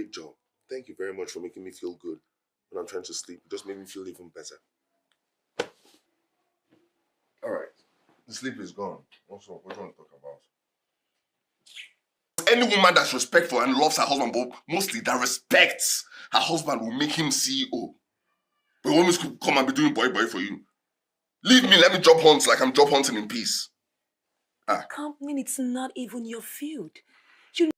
great job. Thank you very much for making me feel good when I'm trying to sleep. It just made me feel even better. All right. The sleep is gone. Also, what do you want to talk about? Any woman that's respectful and loves her husband, but mostly that respects her husband will make him CEO. But women could come and be doing boy for you. Leave me, let me job hunt like I'm job hunting in peace. Company, it's not even your field. You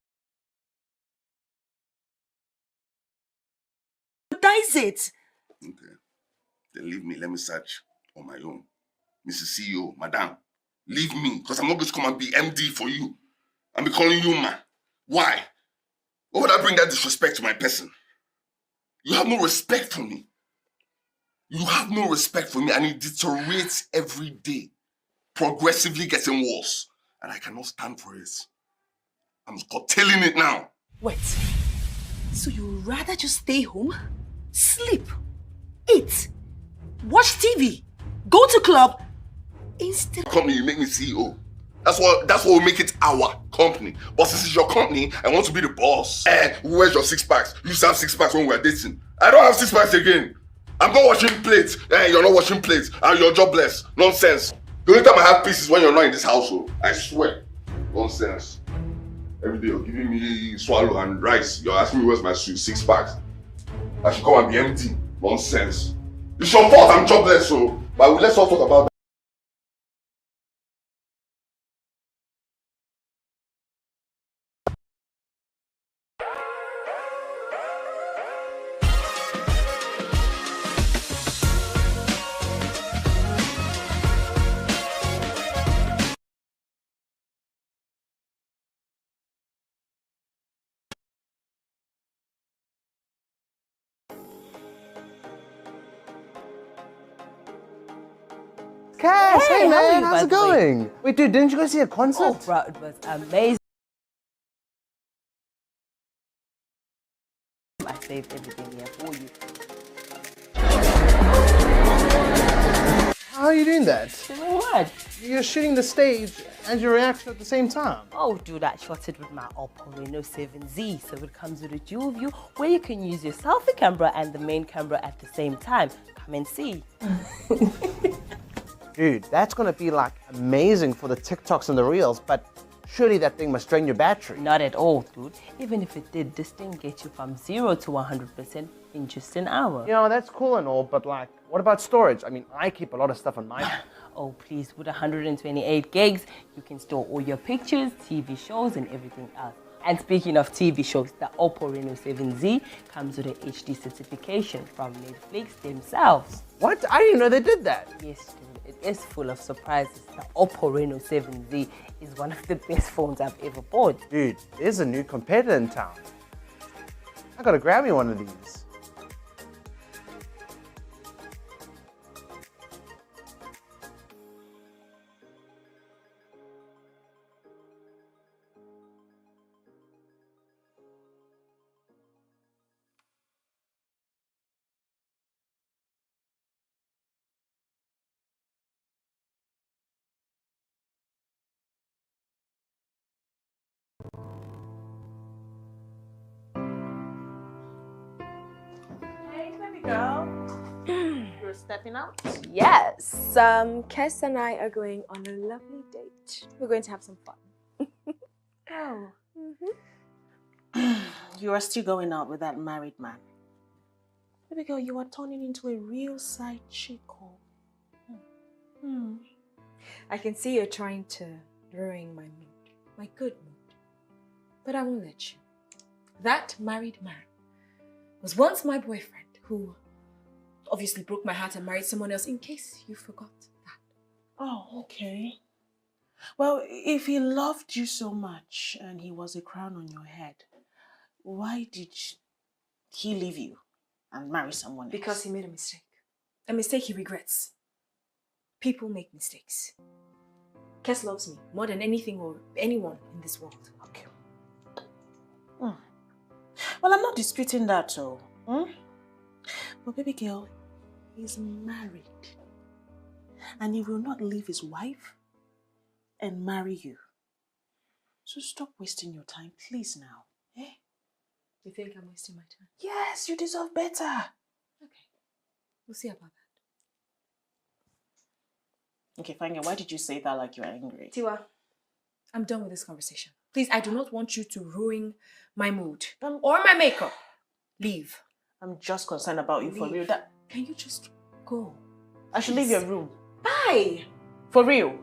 dice it. Okay. Then leave me, let me search on my own. Mrs. CEO, madam, leave me, because I'm not going to come and be MD for you. And be calling you ma. Why? What would I bring that disrespect to my person? You have no respect for me. You have no respect for me, and it deteriorates every day, progressively getting worse. And I cannot stand for it. I'm curtailing it now. Wait. So you'd rather just stay home, sleep, eat, watch TV, go to club, instead of... Company, you make me CEO. That's what will make it our company. But since it's your company, I want to be the boss. Where's your 6 packs? You used to have 6 packs when we were dating. I don't have 6 packs again. I'm not washing plates. You're not washing plates. And you're jobless. Nonsense. The only time I have peace is when you're not in this household. I swear. Nonsense. Every day you're giving me swallow and rice. You're asking me where's my 6 packs. I should come and be empty. Nonsense. It's your fault I'm jobless, so. But let's not talk about that. Cass, hey man, how are how's you, it going? Wait, dude, didn't you go see a concert? Oh, bro, it was amazing. I saved everything here for you. How are you doing that? Doing what? You're shooting the stage and your reaction at the same time. Oh, dude, I shot it with my Oppo Reno 7Z, so it comes with a dual view where you can use your selfie camera and the main camera at the same time. Come and see. Dude, that's gonna be like amazing for the TikToks and the Reels, but surely that thing must drain your battery. Not at all, dude. Even if it did, this thing gets you from 0 to 100% in just an hour. You know, that's cool and all, but like, what about storage? I mean, I keep a lot of stuff on my phone. Oh, please, with 128 gigs, you can store all your pictures, TV shows, and everything else. And speaking of TV shows, the Oppo Reno 7Z comes with an HD certification from Netflix themselves. What? I didn't know they did that. Yes, dude, it is full of surprises. The Oppo Reno 7Z is one of the best phones I've ever bought. Dude, there's a new competitor in town. I gotta grab me one of these. Hey, baby girl. You're stepping out? Yes, Kes and I are going on a lovely date. We're going to have some fun. Oh. You are still going out with that married man. Baby girl, you are turning into a real side chick. I can see you're trying to ruin my mood, my good mood. But I won't let you. That married man was once my boyfriend who obviously broke my heart and married someone else, in case you forgot that. Oh, okay. Well, if he loved you so much and he was a crown on your head, why did he leave you and marry someone else? Because he made a mistake. A mistake he regrets. People make mistakes. Kes loves me more than anything or anyone in this world. Okay. Well, I'm not disputing that, though. But baby girl, he's married. And he will not leave his wife and marry you. So stop wasting your time, please now. Eh? You think I'm wasting my time? Yes, you deserve better. Okay. We'll see about that. Okay, fine. Why did you say that like you're angry? Tiwa, I'm done with this conversation. Please, I do not want you to ruin my mood or my makeup. Leave. I'm just concerned about you for real. Can you just go? I should leave your room. Bye. For real.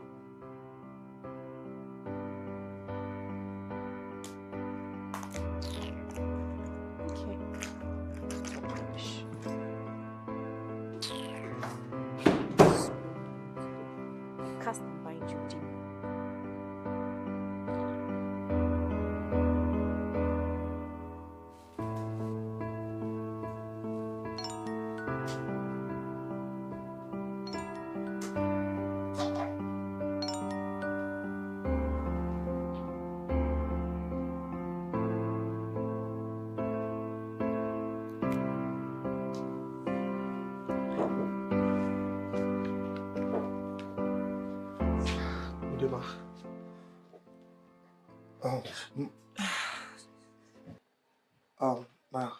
Ma,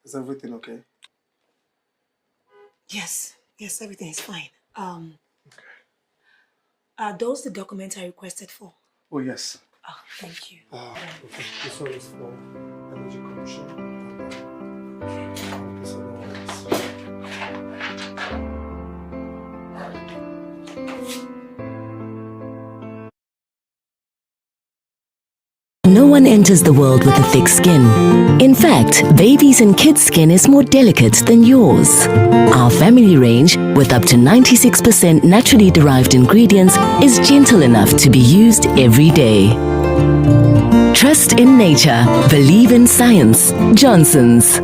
is everything okay? Yes, everything is fine. Are those the documents I requested for? Oh, yes. Oh, thank you. Okay. This one is for Energy Commission. No one enters the world with a thick skin. In fact, babies' and kids' skin is more delicate than yours. Our family range, with up to 96% naturally derived ingredients, is gentle enough to be used every day. Trust in nature. Believe in science. Johnson's.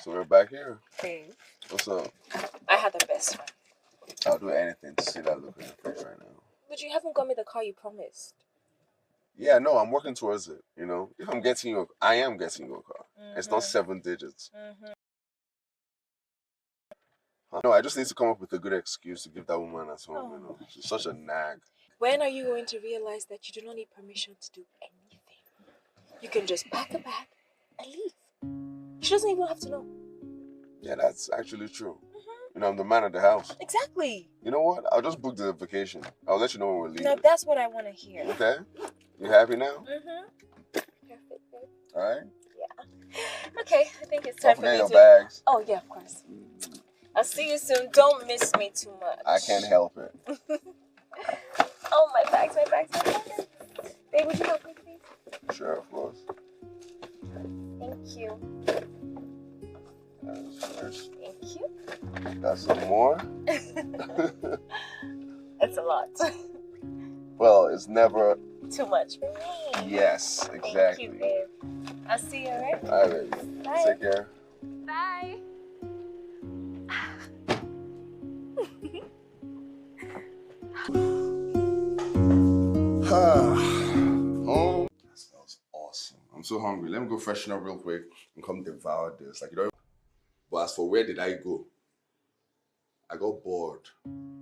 So we're back here. Babe, What's up? I had the best one. I'll do anything to see that look on your face right now. But you haven't got me the car you promised. Yeah, no, I'm working towards it. You know, if I'm getting you, I am getting you a car. It's not 7 digits. No, I just need to come up with a good excuse to give that woman at home. You know, she's such a nag. When are you going to realize that you do not need permission to do anything? You can just pack a bag and leave. She doesn't even have to know. Yeah, that's actually true. You know, I'm the man of the house. Exactly. You know what? I'll just book the vacation. I'll let you know when we're leaving. Now that's what I want to hear. Okay? You happy now? Perfect, babe. All right? Yeah. Okay, I think it's time for me your to... bags. Oh, yeah, of course. I'll see you soon. Don't miss me too much. I can't help it. Oh, my bags. Babe, would you help me, please? Sure, of course. Thank you. First. Thank you. Got some more? That's a lot. Well, it's never... Too much for me. Yes, exactly. Thank you, babe. I'll see you, alright? All right, baby. Bye. Take care. Bye. Oh, that smells awesome. I'm so hungry. Let me go freshen up real quick and come devour this. Like, you know. But as for where did I go? I got bored.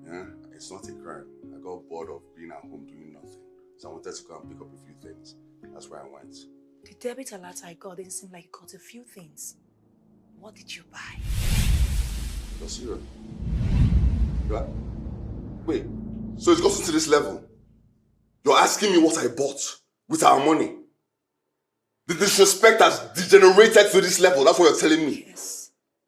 Yeah, it's not a crime. I got bored of being at home doing nothing. So I wanted to go and pick up a few things. That's where I went. The debit alert I got didn't seem like you got a few things. What did you buy? You're serious? Wait, so it's gotten to this level? You're asking me what I bought with our money? The disrespect has degenerated to this level. That's what you're telling me. Yes.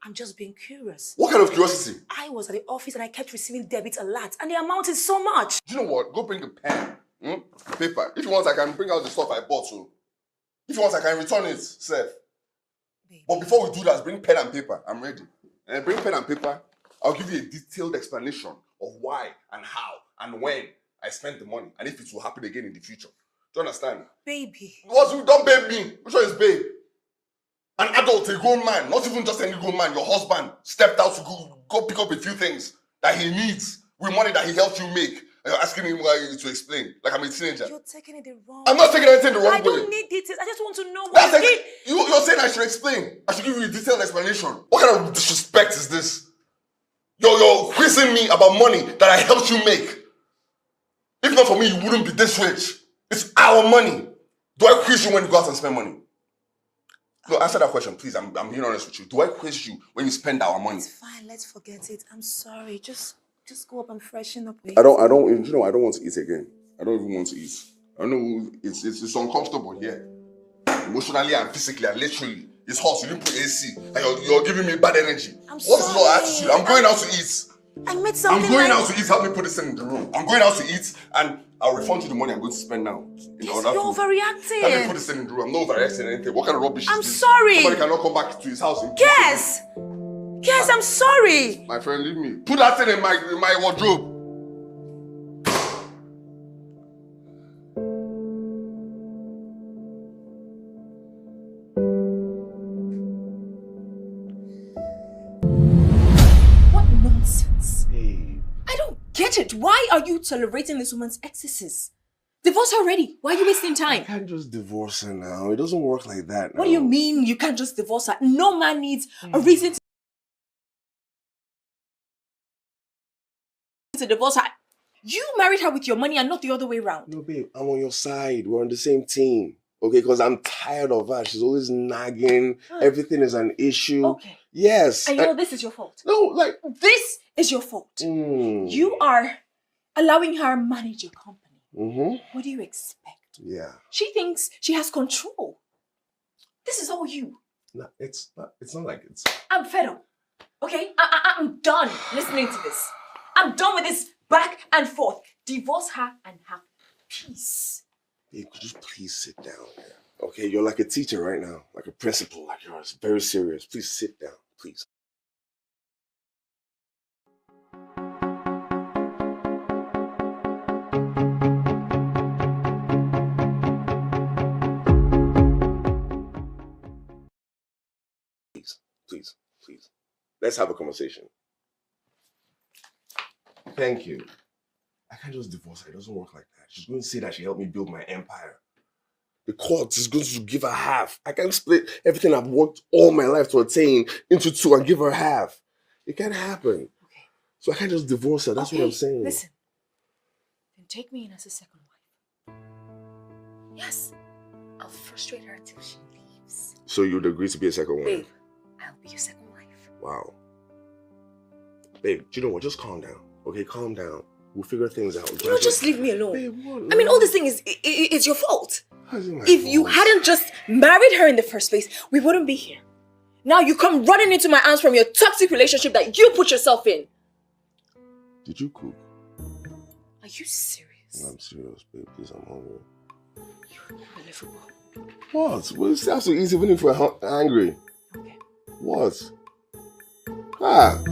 I'm just being curious. What kind of curiosity? I was at the office and I kept receiving debit alerts and the amount is so much. Do you know what? Go bring a pen, paper. If you want, I can bring out the stuff I bought. So, if you want, I can return it, Seth. But before we do that, bring pen and paper. I'm ready. And bring pen and paper. I'll give you a detailed explanation of why and how and when I spent the money and if it will happen again in the future. Do you understand? Baby. Don't babe me. Which one is babe? An adult, a grown man, not even just any grown man, your husband stepped out to go pick up a few things that he needs with money that he helped you make. And you're asking me why to explain, like I'm a teenager. You're taking it the wrong I'm not taking anything the wrong I way. don't need details. I just want to know what That's you like, did. you're saying I should explain. I should give you a detailed explanation. What kind of disrespect is this? You're quizzing me about money that I helped you make. If not for me, you wouldn't be this rich. It's our money. Do I quiz you when you go out and spend money? No, answer that question, please. I'm being honest with you. Do I quiz you when you spend our money? It's fine. Let's forget it. I'm sorry. Just go up and freshen up. I don't want to eat again. I don't even want to eat. I know it's uncomfortable here. Emotionally and physically and literally. It's hot, you didn't put AC. And you're giving me bad energy. I'm What is sorry. your attitude? I'm going out to eat. I made something. I'm going out to eat. Help me put this in the room. I'm going out to eat and I'll refund you the money I'm going to spend now. You're overreacting. Help me put this in the room. I'm not overreacting anything. What kind of rubbish I'm is this? sorry. Somebody cannot come back to his house in peace. Yes. Yes, I'm sorry. My friend, leave me. Put that thing in my wardrobe. What nonsense. Hey, I don't get it. Why are you tolerating this woman's excesses? Divorce her already. Why are you wasting I time? can't just divorce her now. It doesn't work like that now. What do you mean you can't just divorce her? No man needs a reason to divorce her. You married her with your money and not the other way around. No, babe, I'm on your side. We're on the same team. Okay, because I'm tired of her. She's always nagging. Everything is an issue. Okay. Yes. And you know this is your fault. No, like... This is your fault. Mm. You are allowing her manage your company. Mm-hmm. What do you expect? Yeah. She thinks she has control. This is all you. No, it's not like it's... I'm fed up. Okay? I'm done listening to this. I'm done with this back and forth. Divorce her and have peace. Babe, could you please sit down? Okay, you're like a teacher right now. Like a principal, like you're very serious. Please sit down, please. Please. Let's have a conversation. Thank you. I can't just divorce her. It doesn't work like that. She's going to say that she helped me build my empire. The court is going to give her half. I can't split everything I've worked all my life to attain into two and give her half. It can't happen. Okay. So I can't just divorce her. That's what I'm saying. Listen. Then take me in as a second wife. Yes. I'll frustrate her till she leaves. So you'd agree to be a second wife? Babe, I'll be your second wife. Wow. Babe, do you know what? Just calm down. Okay, calm down. We'll figure things out. You just leave me alone. Babe, what? I mean, all this thing is your fault. How's it my If you fault? hadn't just married her in the first place, we wouldn't be here. Now you come running into my arms from your toxic relationship that you put yourself in. Did you cook? Are you serious? I'm serious, babe. Please, I'm hungry. You're unbelievable. What? Well, it's not so easy even if we're angry. Okay. What? Ah.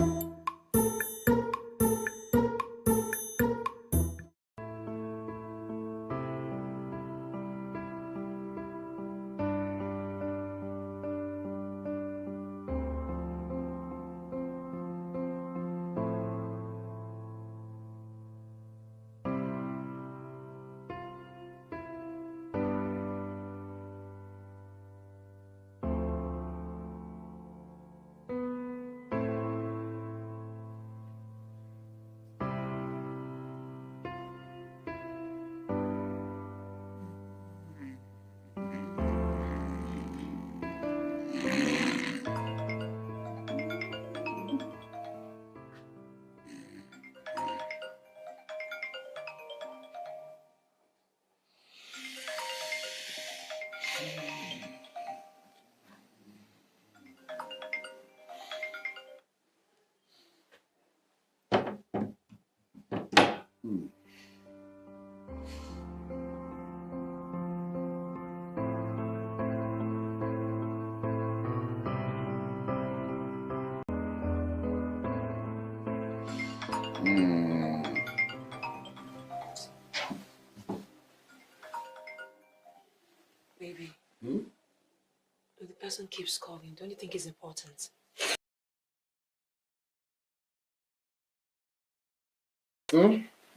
Baby. The person keeps calling. Don't you think it's important?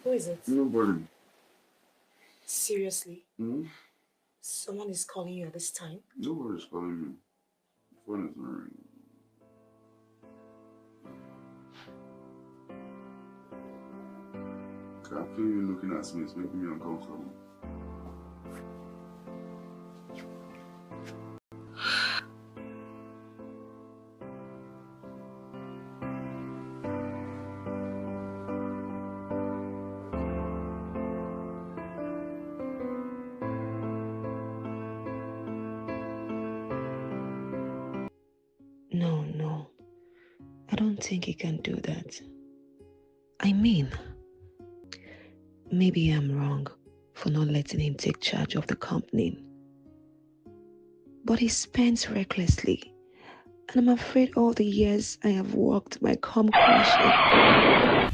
Who is it? Nobody. Seriously? Hmm? Someone is calling you at this time? Nobody's calling me. Phone is not ringing. I can feel you looking at me. It's making me uncomfortable. No. I don't think he can do that. I mean, maybe I'm wrong for not letting him take charge of the company. But he spends recklessly, and I'm afraid all the years I have worked might come crashing.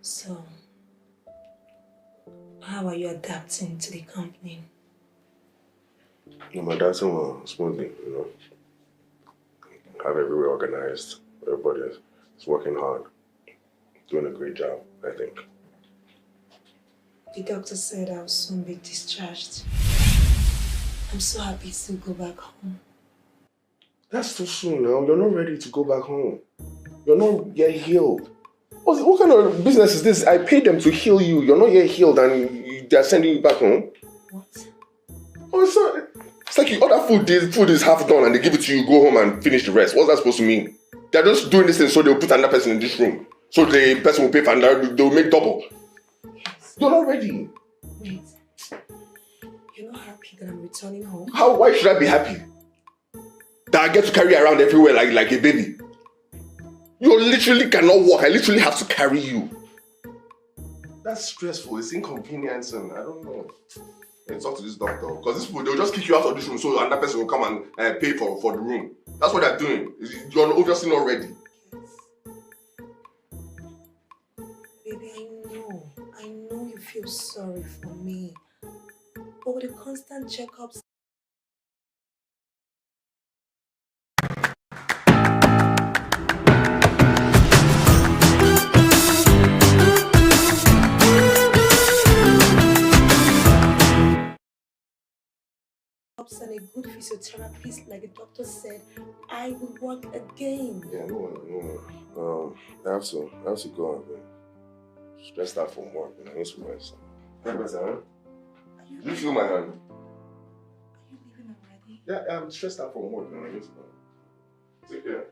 So, how are you adapting to the company? I'm adapting well, smoothly, you know. Have everywhere organized. Everybody is working hard. Doing a great job, I think. The doctor said I'll soon be discharged. I'm so happy to go back home. That's too soon now. You're not ready to go back home. You're not yet healed. What kind of business is this? I paid them to heal you. You're not yet healed and they're sending you back home? What? Oh, it's like you order food is half done and they give it to you, go home and finish the rest. What's that supposed to mean? They're just doing this thing so they'll put another person in this room. So the person will pay for another, they'll make double. Yes. You're not ready. Wait. You're not happy that I'm returning home? Why should I be happy? That I get to carry around everywhere like a baby. You literally cannot walk. I literally have to carry you. That's stressful. It's inconveniencing. I don't know. Let's talk to this doctor. Because these people, they'll just kick you out of this room so another person will come and pay for the room. That's what they're doing. You're obviously not ready. Baby, I know you feel sorry for me. But with the constant checkups, and a good physiotherapist, like the doctor said, I will work again. Yeah, no. I have to go. I've been stressed out from work and I need to rest. Do you feel my hand? Are you leaving already? Yeah, I'm stressed out from work and I need to go. Take care.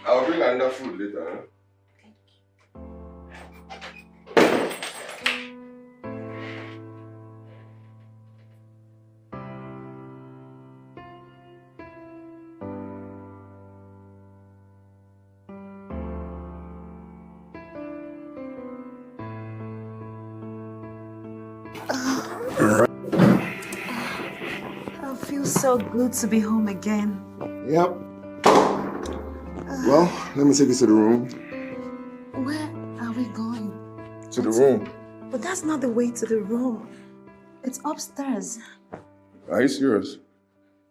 I'll bring another food later, huh? I feel so good to be home again. Yep. Well, let me take you to the room. Where are we going? To the room. But that's not the way to the room. It's upstairs. Are you serious?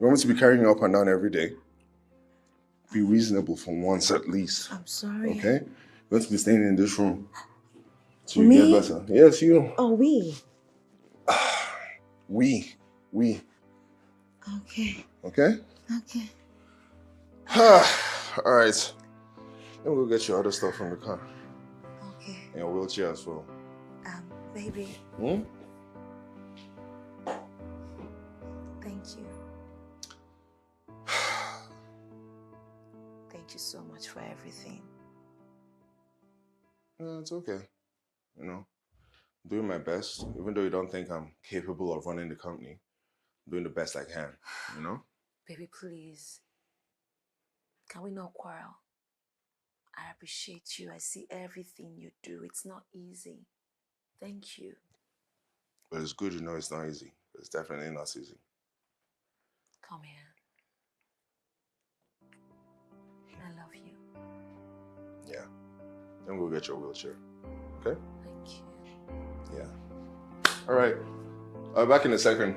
You want me to be carrying you up and down every day? Be reasonable for once at least. I'm sorry. Okay? You're going to be staying in this room. Till Me? you get better. Yes, you. Oh, we. We. Okay. Okay? Okay. All right. Let me go get your other stuff from the car. Okay. And your wheelchair as well. Baby. Hmm? Thank you. Thank you so much for everything. No, it's okay. you know, doing my best, even though you don't think I'm capable of running the company. Doing the best I can, you know? Baby, please. Can we not quarrel? I appreciate you. I see everything you do. It's not easy. Thank you. But it's good, you know, it's not easy. It's definitely not easy. Come here. I love you. Yeah. Then go get your wheelchair. Okay? Thank you. Yeah. All right. I'll be back in a second.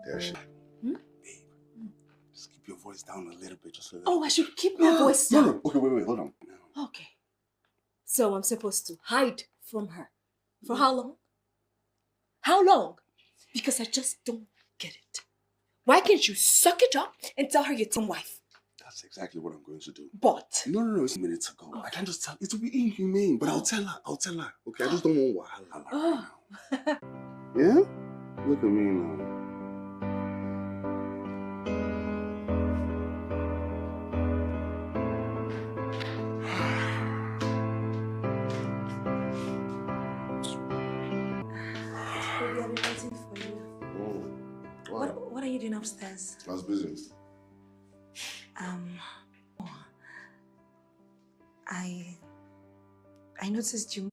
There she. Babe, just keep your voice down a little bit, just a little. Oh, I should keep my voice down. No. Okay, wait, hold on. Okay. So I'm supposed to hide from her. For how long? How long? Because I just don't get it. Why can't you suck it up and tell her you're your wife? That's exactly what I'm going to do. But No, it's a minute ago. Okay. I can't just tell. It will be inhumane, but I'll tell her. Okay, I just don't want wahala right now. Yeah? Look at me now. Baby, I've been waiting for you. What are you doing upstairs? I was busy. I noticed you.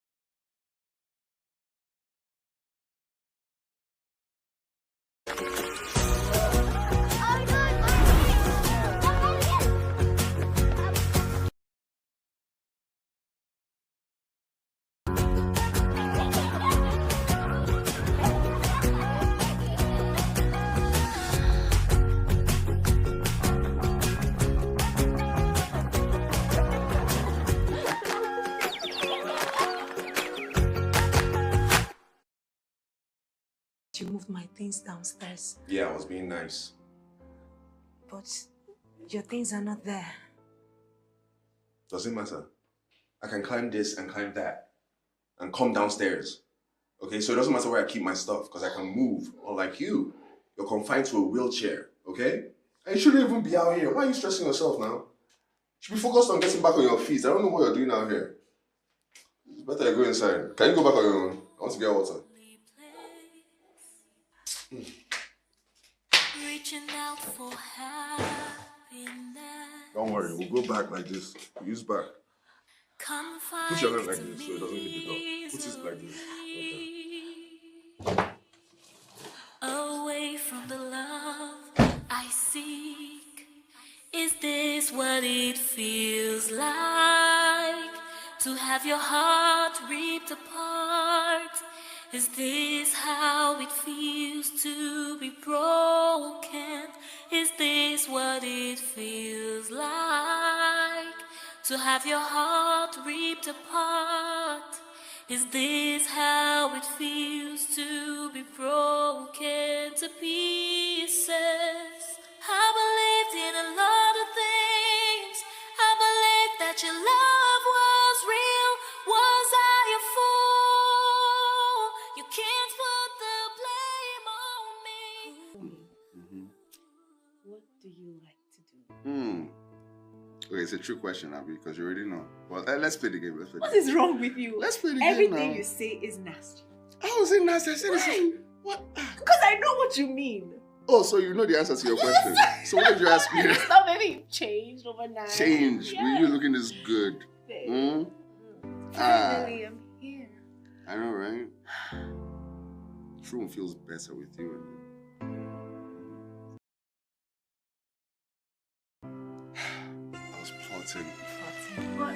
You moved my things downstairs. Yeah, I was being nice. But your things are not there. Doesn't matter. I can climb this and climb that and come downstairs. Okay, so it doesn't matter where I keep my stuff because I can move. Unlike you, you're confined to a wheelchair, okay? And you shouldn't even be out here. Why are you stressing yourself now? You should be focused on getting back on your feet. I don't know what you're doing out here. It's better I go inside. Can you go back on your own? I want to get water. Reaching out for happiness. Don't worry, we'll go back like this. Use back. Put your hand like this so it doesn't hit the door. Put it like this. Okay. Away from the love I seek. Is this what it feels like to have your heart ripped apart? Is this how it feels to be broken? Is this what it feels like to have your heart ripped apart? Is this how it feels to be broken to pieces? I believed in a lot of things. I believed that your love was real. Was I a fool? You can't put the blame on me. What do you like to do? Okay, it's a trick question, Abby, because you already know. Well, let's play the game. What is wrong with you? Let's play the game Everything now. you say is nasty. How is it nasty? I said this is... What? Because I know what you mean. Oh, so you know the answer to your question. So what did you ask me? Stop, maybe changed overnight. Change. Yeah. With you looking this good. Finally, I'm here. I know, right? This room feels better with you. I was plotting. What?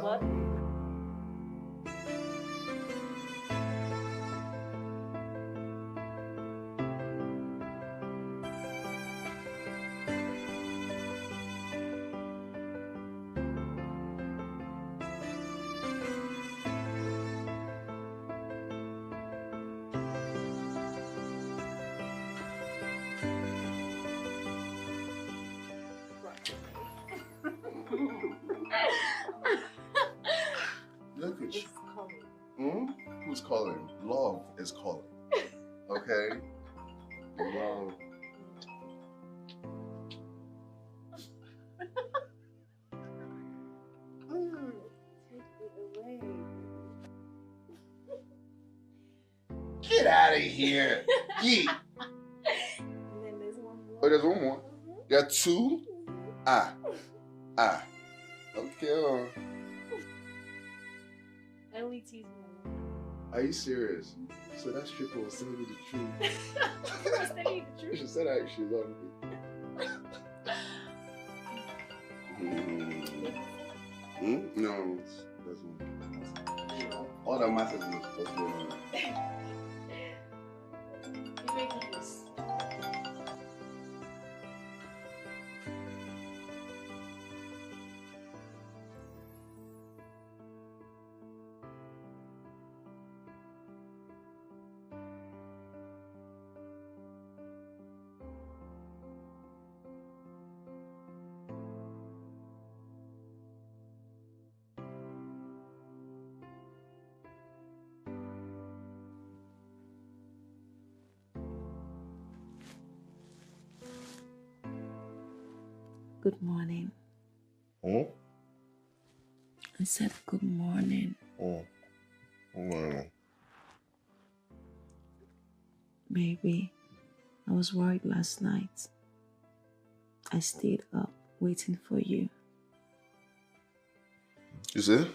What? Look at you. Who's calling? Love is calling. Okay? Love. out of here. Yeah. And then there's one more. Oh, there's one more. You got two? Okay. I only tease one. Are you serious? So that stripper was telling me the truth. I was telling you the truth. She said that she loved me. No, that's all that matters is what's going on. You make me this. Good morning. Hmm? I said good morning. Good morning. Baby, I was worried last night. I stayed up waiting for you. You said?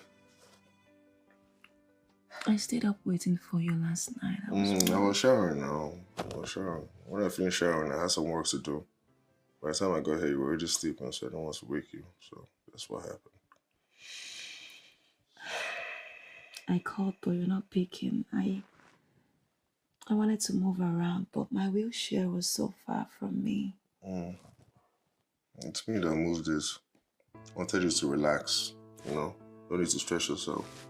I stayed up waiting for you last night. I was showering now. When I finished showering, I had some work to do. By the time I got here, you were already sleeping, so I didn't want to wake you. So that's what happened. I called, but you're not picking. I wanted to move around, but my wheelchair was so far from me. It's me that moved this. I wanted you to relax, you know? Don't need to stress yourself.